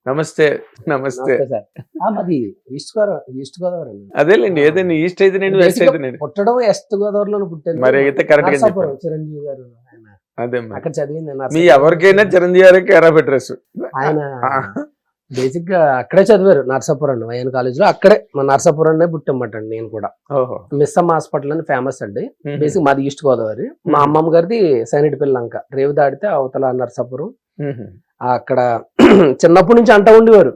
నమస్తే. నమస్తే. నమస్తే సార్. మాది ఈస్ట్ గోదావరి అండి. అదేలెండి. ఏదండి ఈస్ట్ అయితే నేను, వెస్ట్ బేసిక్‌గా అయితే నేను. పుట్టడం వెస్ట్ గోదావరిలోనే పుట్టాను. మరి అయితే కరెక్ట్‌గా నరసాపురం చెప్పారు. చిరంజీవి గారు ఆయన అదే మరి. అక్కడ చదివింది మీ నరసాపురం. ఎవరికైనా చిరంజీవి గారే కేర్ ఆఫ్ అడ్రెస్. ఆయన బేసిక్‌గా అక్కడే చదివారు నరసాపురం అండి. వైఎన్ కాలేజ్‌లో అక్కడే మన నరసాపురంనే పుట్టామట అండి నేను కూడా. ఓహో! మిస్సమ్మ హాస్పిటల్ అని ఫేమస్ అండి. బేసిక్ మాది ఈస్ట్ గోదావరి. మా అమ్మమ్మ గారిది సైనిటిపల్లి లంక. రేవు దాటితే అవతల నరసాపురం. అక్కడ చిన్నప్పటి నుంచి అంటూ ఉండేవారు.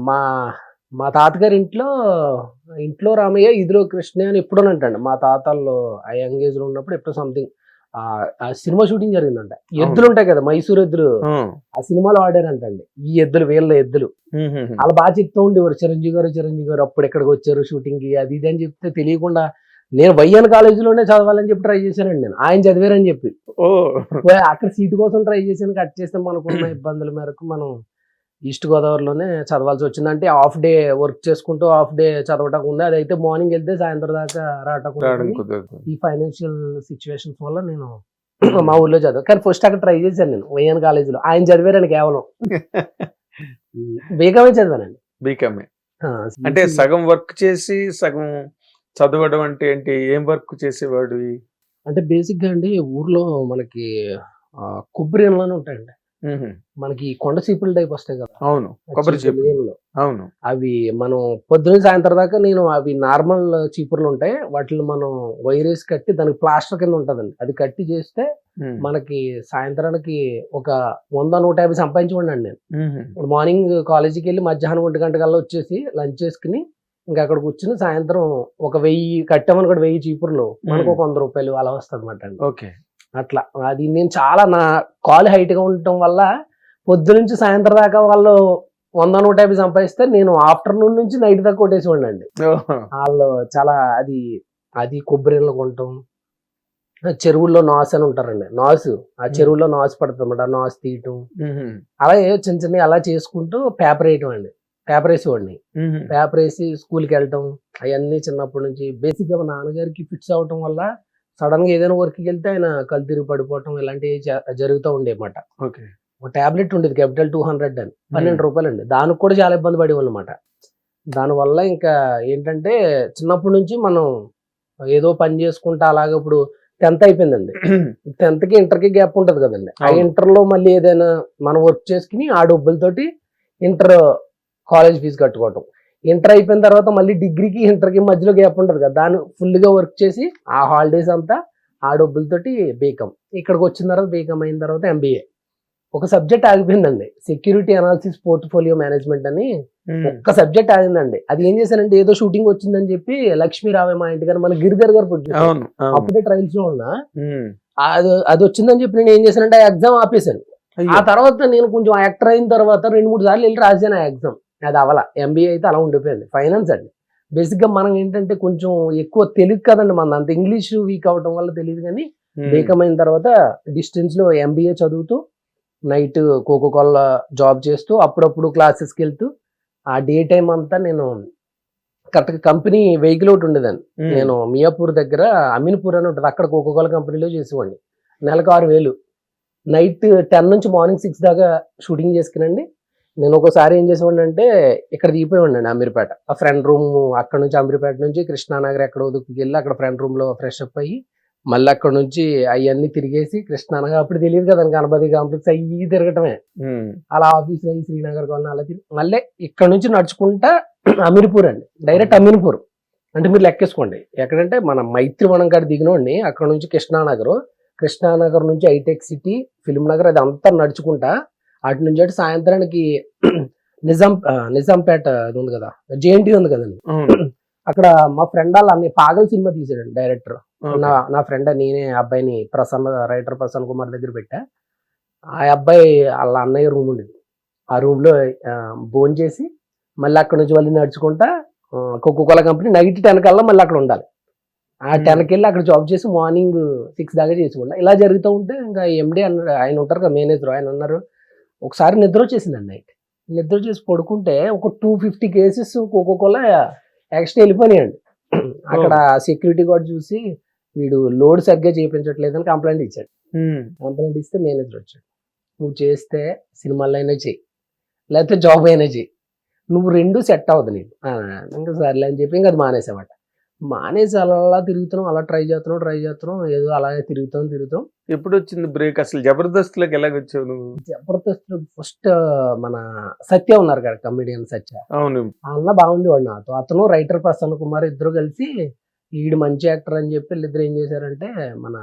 మా మా తాతగారి ఇంట్లో రామయ్య ఇదిలో కృష్ణ అని ఎప్పుడో అంటండి. మా తాతల్లో ఆ యంగ్ ఏజ్ లో ఉన్నప్పుడు ఎప్పుడో సంథింగ్ ఆ సినిమా షూటింగ్ జరిగిందంట. ఎద్దులు ఉంటాయి కదా, మైసూర్ ఎద్దులు, ఆ సినిమాలో ఆడారంటండి. ఈ ఎద్దులు వీళ్ళ ఎద్దులు అలా బాగా చెప్తూ ఉండేవారు. చిరంజీవి గారు అప్పుడు ఎక్కడికి వచ్చారు షూటింగ్ కి అది ఇది అని చెప్తే తెలియకుండా నేను వైఎన్ కాలేజీలోనే చదవాలని చెప్పి ట్రై చేశానండి. నేను ఆయన చదివారని చెప్పి అక్కడ సీటు కోసం ట్రై చేశాను. కట్ చేస్తే మనకున్న ఇబ్బందుల మేరకు మనం ఈస్ట్ గోదావరిలోనే చదవాల్సి వచ్చిందంటే హాఫ్ డే వర్క్ చేసుకుంటూ హాఫ్ డే చదవటం ఉంది. అదైతే మార్నింగ్ వెళ్తే సాయంత్రం దాకా రావటం. ఈ ఫైనాన్షియల్ సిచ్యువేషన్స్ వల్ల నేను మా ఊర్లో చదివా. కానీ ఫస్ట్ అక్కడ ట్రై చేశాను నేను వైఎన్ కాలేజీలో. ఆయన చదివారని కేవలం బీకామే చదివానండి. బీకామే అంటే సగం వర్క్ చేసి సగం చదవడం అంటే ఏంటి? ఏం వర్క్ చేసేవాడు? అంటే బేసిక్ గా అండి ఊర్లో మనకి కొబ్బరి ఇండ్లు ఉంటాయండి. మనకి కొండ చీపులు టైప్ వస్తాయి కదా. అవును, కొబ్బరి చీపులు. అవును, అవి మనం పొద్దున సాయంత్రం దాకా నేను అవి నార్మల్ చీపుర్లు ఉంటాయి. వాటిని మనం వైరేసి కట్టి దానికి ప్లాస్టర్ కింద ఉంటదండి. అది కట్టి చేస్తే మనకి సాయంత్రానికి ఒక 100-150 సంపాదించుకోండి నేను. ఇప్పుడు మార్నింగ్ కాలేజీకి వెళ్ళి మధ్యాహ్నం 1 గంట కల్లా వచ్చేసి లంచ్ చేసుకుని ఇంకా అక్కడ కూర్చుని సాయంత్రం ఒక 1000 కట్టామనుకోండి, 1000 చీపుర్లు మనకు ఒక 100 రూపాయలు అలా వస్తుంది అనమాట అండి. ఓకే, అట్లా. అది నేను చాలా నా కాలు హైట్ గా ఉండటం వల్ల పొద్దు నుంచి సాయంత్రం దాకా వాళ్ళు 100-150 సంపాదిస్తే నేను ఆఫ్టర్నూన్ నుంచి నైట్ దాకా కొట్టేసి అండి. వాళ్ళు చాలా అది కొబ్బరిలో కొనటం. చెరువుల్లో నాసు అని ఉంటారండి. నాసు ఆ చెరువులో నాసు పడుతుంది అన్నమాట. నాసు తీయటం అలాగే చిన్న చిన్న అలా చేసుకుంటూ పేపర్ వేయటం అండి. పేపర్ వేసేవాడిని. పేపర్ వేసి స్కూల్కి వెళ్ళటం అవన్నీ చిన్నప్పటి నుంచి. బేసిక్ గా మా నాన్నగారికి ఫిట్స్ అవటం వల్ల సడన్ గా ఏదైనా వర్క్కి వెళ్తే ఆయన కళ్ళు తిరిగి పడిపోవటం ఇలాంటివి జరుగుతూ ఉండేమాట. ఒక టాబ్లెట్ ఉండేది క్యాపిటల్ 200 అని, 12 రూపాయలు అండి. దానికి కూడా చాలా ఇబ్బంది పడేవాళ్ళు అనమాట. దానివల్ల ఇంకా ఏంటంటే చిన్నప్పటి నుంచి మనం ఏదో పని చేసుకుంటా అలాగే ఇప్పుడు 10th అయిపోయిందండి. 10th కి ఇంటర్ కి గ్యాప్ ఉంటది కదండి. ఆ ఇంటర్ లో మళ్ళీ ఏదైనా మనం వర్క్ చేసుకుని ఆ డబ్బులతోటి ఇంటర్ కాలేజ్ ఫీజు కట్టుకోవటం. ఇంటర్ అయిపోయిన తర్వాత మళ్ళీ డిగ్రీకి ఇంటర్కి మధ్యలో గ్యాప్ ఉంటుంది కదా, దాన్ని ఫుల్గా వర్క్ చేసి ఆ హాలిడేస్ అంతా ఆ డబ్బులతోటి బీకామ్. ఇక్కడికి వచ్చిన తర్వాత బీకామ్ అయిన తర్వాత ఎంబీఏ. ఒక సబ్జెక్ట్ ఆగిపోయిందండి, సెక్యూరిటీ అనాలిసిస్ పోర్ట్ఫోలియో మేనేజ్మెంట్ అని ఒక్క సబ్జెక్ట్ ఆగిందండి. అది ఏం చేశానంటే ఏదో షూటింగ్ వచ్చిందని చెప్పి లక్ష్మీ రావే మా ఇంటి గారు మన గిరిధర్ గారు ప్రొడ్యూసర్, అప్పుడే ట్రయల్స్ లో ఉన్నా. అది వచ్చిందని చెప్పి నేను ఏం చేశానంటే ఆ ఎగ్జామ్ ఆపేశాను. ఆ తర్వాత నేను కొంచెం యాక్టర్ అయిన తర్వాత 2-3 సార్లు వెళ్ళి రాసాను ఆ ఎగ్జామ్. అది అవల. ఎంబీఏ అయితే అలా ఉండిపోయింది. ఫైనాన్స్ అండి. బేసిక్ గా మనం ఏంటంటే కొంచెం ఎక్కువ తెలియదు కదండి, మన అంత ఇంగ్లీష్ వీక్ అవటం వల్ల తెలియదు. కానీ బీకామ్ అయిన తర్వాత డిస్టెన్స్ లో ఎంబీఏ చదువుతూ నైట్ కోకోకోలా జాబ్ చేస్తూ అప్పుడప్పుడు క్లాసెస్కి వెళ్తూ ఆ డే టైం అంతా నేను కరెక్ట్ గా కంపెనీ వెహికల్ ఒకటి ఉండేదండి. నేను మియాపూర్ దగ్గర అమీన్పూర్ అని ఉంటుంది, అక్కడ కోకోకోలా కంపెనీలో చేసేవాడిని. నెలకు 6,000. నైట్ 10 నుంచి మార్నింగ్ 6 దాకా షూటింగ్ చేసుకునండి. నేను ఒకసారి ఏం చేసేవాడిని అంటే ఇక్కడ దిగిపోయేవాడిని అమీర్పేట. ఆ ఫ్రెండ్ రూమ్ అక్కడ నుంచి అమీర్పేట నుంచి కృష్ణానగర్ ఎక్కడ ఉదుకుకి వెళ్ళి అక్కడ ఫ్రెండ్ రూమ్ లో ఫ్రెష్ అప్ అయ్యి మళ్ళీ అక్కడ నుంచి అవన్నీ తిరిగేసి కృష్ణానగర్, అప్పుడు తెలియదు కదా గణపతి కాంప్లెక్స్ అయ్యి తిరగటమే. అలా ఆఫీస్ అయ్యి శ్రీనగర్ కాలనీ అలా తిరిగి మళ్ళీ ఇక్కడ నుంచి నడుచుకుంటా అమీర్పూర్ అండి. డైరెక్ట్ అమీర్పూర్ అంటే మీరు లెక్కేసుకోండి ఎక్కడంటే మన మైత్రివనం కాడ దిగినోండి. అక్కడ నుంచి కృష్ణానగర్ నుంచి హైటెక్ సిటీ, ఫిల్మ్ నగర్ అది అంతా నడుచుకుంటా అటు నుంచి అటు సాయంత్రానికి నిజాంపేట అది ఉంది కదా, జేఎన్టీ ఉంది కదండి, అక్కడ మా ఫ్రెండ్ వాళ్ళ అన్ని పాగల్ సినిమా తీసాడండి డైరెక్టర్. నా ఫ్రెండ్ నేనే అబ్బాయిని రైటర్ ప్రసన్న కుమార్ దగ్గర పెట్టా. ఆ అబ్బాయి వాళ్ళ అన్నయ్య రూమ్ ఉండేది. ఆ రూమ్ లో భోజనం చేసి మళ్ళీ అక్కడ నుంచి మళ్ళీ నడుచుకుంటా కోకోకోలా కంపెనీ నైట్ 10 కల్లా మళ్ళీ అక్కడ ఉండాలి. ఆ 10కి వెళ్ళి అక్కడ జాబ్ చేసి మార్నింగ్ 6 దాకా చేసుకుంటా. ఇలా జరుగుతూ ఉంటే ఇంకా ఎండి అన్నారు, ఆయన ఉంటారు కదా మేనేజర్, ఆయన అన్నారు ఒకసారి నిద్ర వచ్చేసిందండి. నైట్ నిద్ర చేసి పడుకుంటే ఒక 250 కేసెస్ కోకోకోలా ఎక్స్ట్రా వెళ్ళిపోయాయండి. అక్కడ సెక్యూరిటీ గార్డ్ చూసి వీడు లోడ్ సరిగ్గా చేయించట్లేదని కంప్లైంట్ ఇచ్చాడు. కంప్లైంట్ ఇస్తే మేనేజర్ వచ్చాడు, నువ్వు చేస్తే సినిమాలైనా చెయ్యి, లేకపోతే జాబ్ అయినా చెయ్యి, నువ్వు రెండు సెట్ అవ్వదు నీకు. ఇంకా సర్లే అని చెప్పి ఇంకా అది మానేసామాట. మానేసి అలా తిరుగుతున్నాం, అలా ట్రై చేస్తున్నాం, ఏదో అలాగే తిరుగుతాం. ఎప్పుడు వచ్చింది బ్రేక్? అసలు జబర్దస్త్లోకి ఎలాగొచ్చావు నువ్వు? జబర్దస్త్ ఫస్ట్ మన సత్య ఉన్నారు కదా, కమెడియన్ సత్య, అవును. ఆ అన్న బాగుండేవాడు నాతో. అతను రైటర్ ప్రసన్న కుమార్ ఇద్దరు కలిసి ఈడు మంచి యాక్టర్ అని చెప్పి వీళ్ళిద్దరు ఏం చేశారంటే మన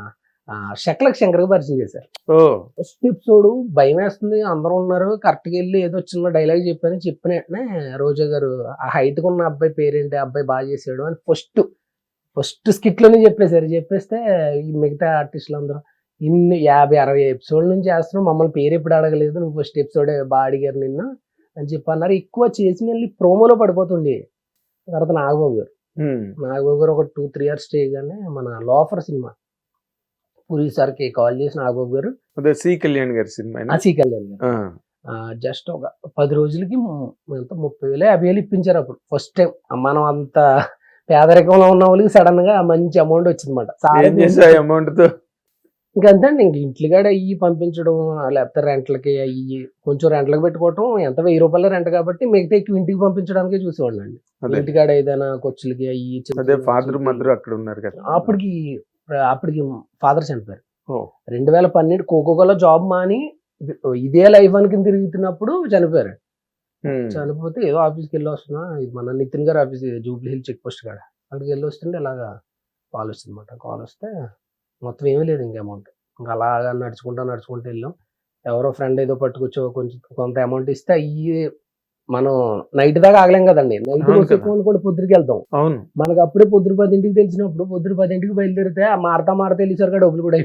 శక్లక్ శంకర్కి పరిచయం చేశారు. ఓ ఫస్ట్ ఎపిసోడ్ భయం వేస్తుంది, అందరూ ఉన్నారు, కరెక్ట్గా వెళ్ళి ఏదో చిన్న డైలాగ్ చెప్పిన వెంటనే రోజా గారు ఆ హైట్ ఉన్న అబ్బాయి పేరేంటి, అబ్బాయి బాగా చేసాడు అని ఫస్ట్ స్కిట్ లోనే చెప్పేస్తే ఈ మిగతా ఆర్టిస్టులు అందరూ ఇన్ని 50-60 ఎపిసోడ్ నుంచి చేస్తున్నాం, మమ్మల్ని పేరు ఎప్పుడు అడగలేదు, నువ్వు ఫస్ట్ ఎపిసోడ్ బాగా అడిగారు నిన్న అని చెప్పి అన్నారు. ఎక్కువ చేసి వెళ్ళి ప్రోమోలో పడిపోతుండే. తర్వాత నాగబాబు గారు ఒక 2-3 ఇయర్స్ చేయగానే మన లోఫర్ సినిమా పూరి సార్కి కాల్ చేసి నాగబాబు గారు, అదే సి కళ్యాణ్ గారి సినిమా, సి కళ్యాణ్ గారు జస్ట్ ఒక 10 రోజులకి 30,000-50,000 ఇప్పించారు. అప్పుడు ఫస్ట్ టైం మనం అంత పేదరికంలో ఉన్న వాళ్ళకి సడన్ గా మంచి అమౌంట్ వచ్చిందన్నమాట. అమౌంట్ తో ఇంకంతే అండి, ఇంక ఇంట్లో కాడ అయ్యి పంపించడం, లేకపోతే రెంట్లకి అయ్యి కొంచెం రెంట్లకి పెట్టుకోవటం, ఎంత 1000 రూపాయల రెంట్ కాబట్టి మిగతా ఎక్కువ ఇంటికి పంపించడానికి చూసేవాళ్ళు అండి. ఇంటికాడ ఏదైనా ఖర్చులకి అయ్యి. ఫాదర్ మదర్ అక్కడ ఉన్నారు కదా. అప్పటికి ఫాదర్ చనిపోయారు. 2012 కోకోకోలో జాబ్ మాని ఇదే లైఫ్ అని తిరుగుతున్నప్పుడు చనిపోయారు. చనిపోతే ఏదో ఆఫీస్కి వెళ్ళి వస్తున్నా, ఇది మన నితిన్ గారు office Jubilee Hill check post కాడ, అక్కడికి వెళ్ళి వస్తుంటే ఇలాగా కాల్ వచ్చింది అనమాట. కాల్ వస్తే మొత్తం ఏమీ లేదు ఇంక అమౌంట్. ఇంకా అలాగా నడుచుకుంటూ వెళ్ళాం. ఎవరో ఫ్రెండ్ ఏదో పట్టుకొచ్చో కొంత అమౌంట్ ఇస్తే అయ్యి మనం నైట్ దాకా ఆగలేం కదండి. నైట్ కూడా పొద్దురికి వెళ్తాం. మనకు అప్పుడే పొద్దురు 10ంటికి తెలిసినప్పుడు పొద్దురు 10ంటికి బయలుదేరితే ఆ మారతా వెళ్ళేసరికి డబ్బులు కూడా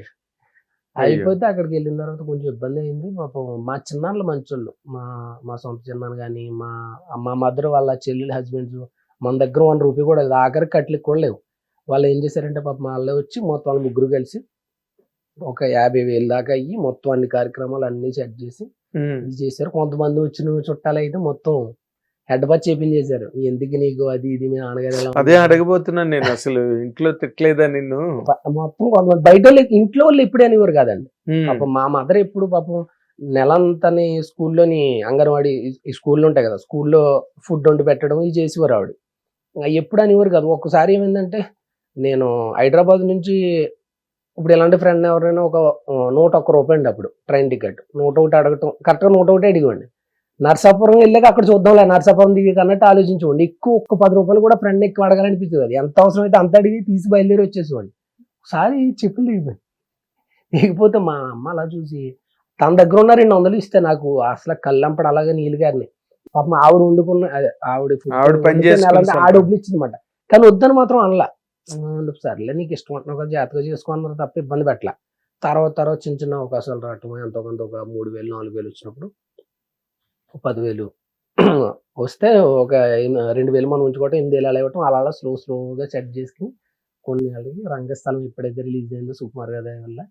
అయిపోతే అక్కడికి వెళ్ళిన తర్వాత కొంచెం ఇబ్బంది అయింది. పాపం మా చిన్నాళ్ళు మంచోళ్ళు, మా సొంత చిన్నాను కానీ మా మదర్ వాళ్ళ చెల్లెలు హస్బెండ్స్ మన దగ్గర 1 రూపీ కూడా లేదు, ఆఖరికి కట్లకి కూడా లేవు. వాళ్ళు ఏం చేశారంటే పాపం వాళ్ళే వచ్చి మొత్తం వాళ్ళు ముగ్గురు కలిసి ఒక 50,000 దాకా అయ్యి మొత్తం అన్ని కార్యక్రమాలు అన్ని సెట్ చేసి ఇది చేశారు. కొంతమంది వచ్చిన చుట్టాలు అయితే మొత్తం హెడ్ బచ్ చేపించేశారు. ఎందుకు నీకు అది ఇది మీ నాన్నగారు. అదే అడగబోతున్నాను నేను, అసలు ఇంట్లో తిట్టలేదా నిన్ను? మొత్తం కొంతమంది బయట వాళ్ళు, ఇంట్లో వాళ్ళు ఎప్పుడు అనేవారు కాదండి. పాపం మా మదర్ ఎప్పుడు పాపం నెలంతని స్కూల్లోని అంగన్వాడీ ఈ స్కూల్లో ఉంటాయి కదా, స్కూల్లో ఫుడ్ వండి పెట్టడం ఇది చేసేవారు ఆవిడ. ఎప్పుడు అనేవారు కాదు. ఒక్కసారి ఏమైందంటే, నేను హైదరాబాద్ నుంచి ఇప్పుడు ఇలాంటి ఫ్రెండ్ ఎవరైనా ఒక 101 రూపాయి అండి అప్పుడు ట్రైన్ టికెట్, 101 అడగటం, కరెక్ట్గా 101 అడిగండి. నర్సాపురం వెళ్ళాక అక్కడ చూద్దాంలే, నర్సాపురం దిగి అన్నట్టు ఆలోచించుకోండి. ఎక్కువ ఒక్క 10 రూపాయలు కూడా ఫ్రెండ్ ఎక్కువ అడగాలనిపించేది. అది ఎంత అవసరం అయితే అంత అడిగి తీసి బయలుదేరి వచ్చేసేవాడిని. ఒకసారి చెప్పులు దిగిపోతే మా అమ్మ అలా చూసి తన దగ్గర ఉన్న 200 ఇస్తే నాకు అసలు కళ్ళంపడ అలాగే నీళ్ళు గారిని. పాపం ఆవిడ వండుకున్న ఆవిడ డబ్బులు ఇచ్చింది అనమాట. కానీ వద్దని మాత్రం అనలా. సర్లే నీకు ఇష్టం అంటున్నావు కదా, జాగ్రత్తగా చేసుకోన్నారు తప్ప ఇబ్బంది పెట్టలా. తర్వాత చిన్న అవకాశాలు రావటం, ఎంతో కొంత ఒక 3,000-4,000 వచ్చినప్పుడు 10,000 వస్తే ఒక 2,000 మనం ఉంచుకోవటం, 8,000 అలా ఇవ్వటం, అలా స్లోగా సెట్ చేసుకుని కొన్ని అడిగి రంగస్థలం ఎప్పుడైతే రిలీజ్ అయిందో సుకుమార్ గారి వల్ల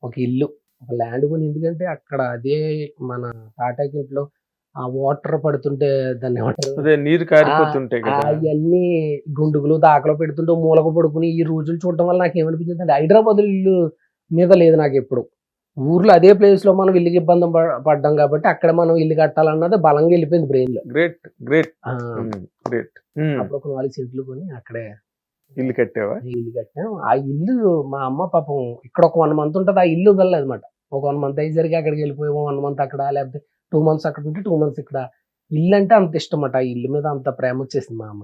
ఒక ఇల్లు, ఒక ల్యాండ్ కొని. ఎందుకంటే అక్కడ అదే మన తాటాకి ఇంట్లో ఆ వాటర్ పడుతుంటే దాన్ని నీరు కారిపోతుంటే అవన్నీ గుండుగులు దాకలో పెడుతుంటే మూలకు పడుకుని ఈ రోజులు చూడటం వల్ల నాకు ఏమనిపించింది అంటే, హైదరాబాద్ ఇల్లు మీద లేదు నాకు ఎప్పుడు. ఊర్లో అదే ప్లేస్ లో మనం ఇల్లుకి ఇబ్బంది పడ్డాం కాబట్టి అక్కడ మనం ఇల్లు కట్టాలన్నది బలంగా వెళ్ళిపోయింది బ్రెయిన్ లో. అప్పుడు ఒక 4 సెంట్లు కొని అక్కడే ఇల్లు కట్టావా? ఇల్లు కట్టాం. ఆ ఇల్లు మా అమ్మ పాపం ఇక్కడ ఒక 1 మంత్ ఉంటుంది, ఆ ఇల్లు వదలలేదు అనమాట. ఒక 1 మంత్ అయ్యేసరికి అక్కడికి వెళ్ళిపోయాము. 1 మంత్ అక్కడ, లేకపోతే 2 మంత్స్ అక్కడ ఉంటే 2 మంత్స్ ఇక్కడ. ఇల్లు అంటే అంత ఇష్టం అన్నమాట. ఆ ఇల్లు మీద అంత ప్రేమ వచ్చేసింది మా అమ్మ.